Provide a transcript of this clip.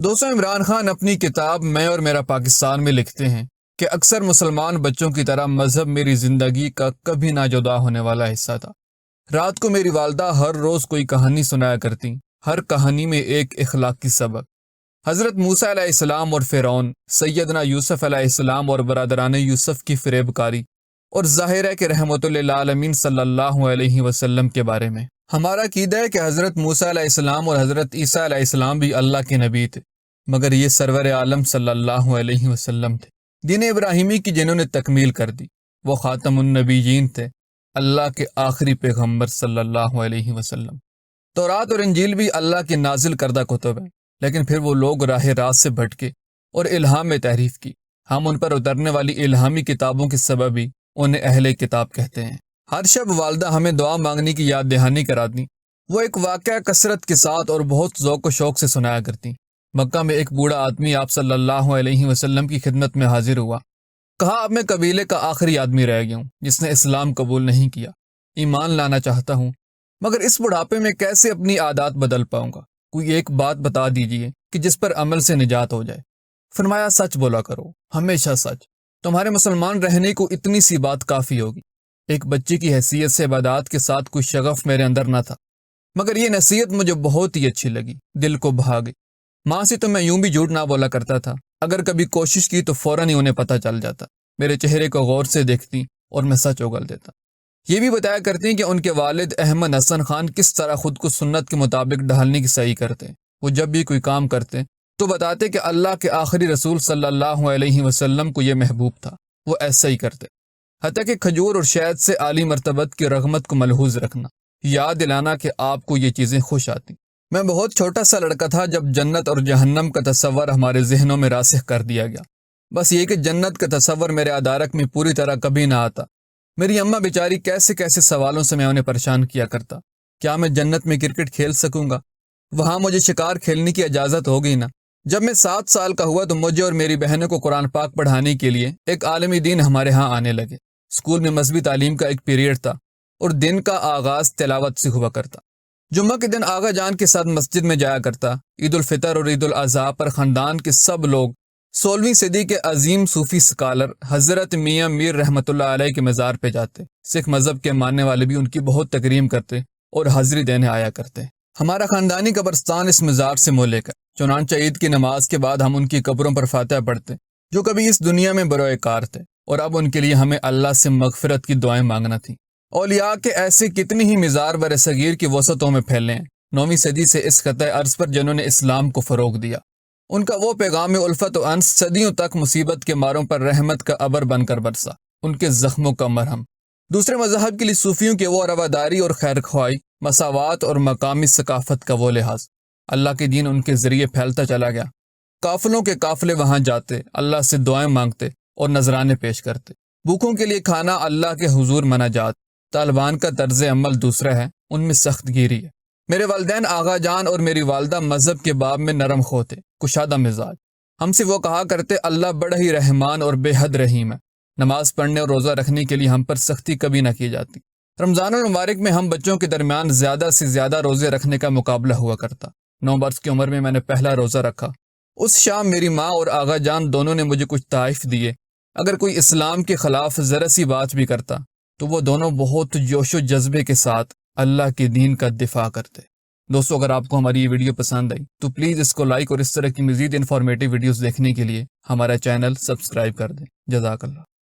دوستوں، عمران خان اپنی کتاب میں اور میرا پاکستان میں لکھتے ہیں کہ اکثر مسلمان بچوں کی طرح مذہب میری زندگی کا کبھی نہ جدا ہونے والا حصہ تھا۔ رات کو میری والدہ ہر روز کوئی کہانی سنایا کرتی، ہر کہانی میں ایک اخلاقی سبق۔ حضرت موسیٰ علیہ السلام اور فرعون، سیدنا یوسف علیہ السلام اور برادران یوسف کی فریب کاری، اور ظاہر ہے کہ رحمت للعالمین صلی اللہ علیہ وسلم کے بارے میں۔ ہمارا عقیدہ ہے کہ حضرت موسیٰ علیہ السلام اور حضرت عیسیٰ علیہ السلام بھی اللہ کے نبی تھے، مگر یہ سرور عالم صلی اللہ علیہ وسلم تھے، دین ابراہیمی کی جنہوں نے تکمیل کر دی۔ وہ خاتم النبیین تھے، اللہ کے آخری پیغمبر صلی اللہ علیہ وسلم۔ تورات اور انجیل بھی اللہ کے نازل کردہ کتب ہیں، لیکن پھر وہ لوگ راہ راست سے بھٹکے اور الہام میں تحریف کی۔ ہم ان پر اترنے والی الہامی کتابوں کے سبب ہی انہیں اہل کتاب کہتے ہیں۔ ہر شب والدہ ہمیں دعا مانگنے کی یاد دہانی کراتی۔ وہ ایک واقعہ کثرت کے ساتھ اور بہت ذوق و شوق سے سنایا کرتی۔ مکہ میں ایک بوڑھا آدمی آپ صلی اللہ علیہ وسلم کی خدمت میں حاضر ہوا۔ کہا، اب میں قبیلے کا آخری آدمی رہ گیا ہوں جس نے اسلام قبول نہیں کیا۔ ایمان لانا چاہتا ہوں، مگر اس بڑھاپے میں کیسے اپنی عادات بدل پاؤں گا؟ کوئی ایک بات بتا دیجئے کہ جس پر عمل سے نجات ہو جائے۔ فرمایا، سچ بولا کرو، ہمیشہ سچ۔ تمہارے مسلمان رہنے کو اتنی سی بات کافی ہوگی۔ ایک بچے کی حیثیت سے عبادات کے ساتھ کوئی شغف میرے اندر نہ تھا، مگر یہ نصیحت مجھے بہت ہی اچھی لگی، دل کو بھا گئی۔ ماں سے تو میں یوں بھی جھوٹ نہ بولا کرتا تھا، اگر کبھی کوشش کی تو فوراً ہی انہیں پتہ چل جاتا۔ میرے چہرے کو غور سے دیکھتی اور میں سچ اگل دیتا۔ یہ بھی بتایا کرتی کہ ان کے والد احمد حسن خان کس طرح خود کو سنت کے مطابق ڈھالنے کی صحیح کرتے۔ وہ جب بھی کوئی کام کرتے تو بتاتے کہ اللہ کے آخری رسول صلی اللہ علیہ وسلم کو یہ محبوب تھا، وہ ایسا ہی کرتے۔ حتیٰ کہ کھجور اور شہد سے عالی مرتبت کی رغبت کو ملحوظ رکھنا، یاد دلانا کہ آپ کو یہ چیزیں خوش آتی۔ میں بہت چھوٹا سا لڑکا تھا جب جنت اور جہنم کا تصور ہمارے ذہنوں میں راسخ کر دیا گیا۔ بس یہ کہ جنت کا تصور میرے ادارک میں پوری طرح کبھی نہ آتا۔ میری اماں بیچاری کیسے کیسے سوالوں سے میں انہیں پریشان کیا کرتا۔ کیا میں جنت میں کرکٹ کھیل سکوں گا؟ وہاں مجھے شکار کھیلنے کی اجازت ہوگی نا؟ جب میں 7 سال کا ہوا تو مجھے اور میری بہنوں کو قرآن پاک پڑھانے کے لیے ایک عالم دین ہمارے ہاں آنے لگے۔ اسکول میں مذہبی تعلیم کا ایک پیریڈ تھا اور دن کا آغاز تلاوت سے ہوا کرتا۔ جمعہ کے دن آغا جان کے ساتھ مسجد میں جایا کرتا۔ عید الفطر اور عید الاضحیٰ پر خاندان کے سب لوگ 16ویں صدی کے عظیم صوفی سکالر حضرت میاں میر رحمت اللہ علیہ کے مزار پہ جاتے۔ سکھ مذہب کے ماننے والے بھی ان کی بہت تکریم کرتے اور حاضری دینے آیا کرتے۔ ہمارا خاندانی قبرستان اس مزار سے منہ لے کر، چنانچہ عید کی نماز کے بعد ہم ان کی قبروں پر فاتحہ پڑھتے جو کبھی اس دنیا میں بروئے کار تھے، اور اب ان کے لیے ہمیں اللہ سے مغفرت کی دعائیں مانگنا تھیں۔ اولیاء کے ایسے کتنی ہی مزار بر صغیر کی وسعتوں میں پھیلے ہیں 9ویں صدی سے اس خطۂ ارض پر جنہوں نے اسلام کو فروغ دیا۔ ان کا وہ پیغام الفت و انس صدیوں تک مصیبت کے ماروں پر رحمت کا ابر بن کر برسا، ان کے زخموں کا مرہم۔ دوسرے مذاہب کے لیے صوفیوں کی وہ رواداری اور خیر خواہی، مساوات اور مقامی ثقافت کا وہ لحاظ، اللہ کے دین ان کے ذریعے پھیلتا چلا گیا۔ قافلوں کے قافلے وہاں جاتے، اللہ سے دعائیں مانگتے اور نذرانے پیش کرتے۔ بھوکوں کے لیے کھانا اللہ کے حضور مناجات۔ طالبان کا طرز عمل دوسرا ہے، ان میں سخت گیری ہے۔ میرے والدین آغا جان اور میری والدہ مذہب کے باب میں نرم خو تھے، کشادہ مزاج۔ ہم سے وہ کہا کرتے، اللہ بڑا ہی رحمان اور بے حد رحیم ہے۔ نماز پڑھنے اور روزہ رکھنے کے لیے ہم پر سختی کبھی نہ کی جاتی۔ رمضان المبارک میں ہم بچوں کے درمیان زیادہ سے زیادہ روزے رکھنے کا مقابلہ ہوا کرتا۔ 9 برس کی عمر میں میں نے پہلا روزہ رکھا۔ اس شام میری ماں اور آغا جان دونوں نے مجھے کچھ تحائف دیے۔ اگر کوئی اسلام کے خلاف ذرا سی بات بھی کرتا تو وہ دونوں بہت جوش و جذبے کے ساتھ اللہ کے دین کا دفاع کرتے۔ دوستو، اگر آپ کو ہماری یہ ویڈیو پسند آئی تو پلیز اس کو لائک اور اس طرح کی مزید انفارمیٹیو ویڈیوز دیکھنے کے لیے ہمارا چینل سبسکرائب کر دیں۔ جزاک اللہ۔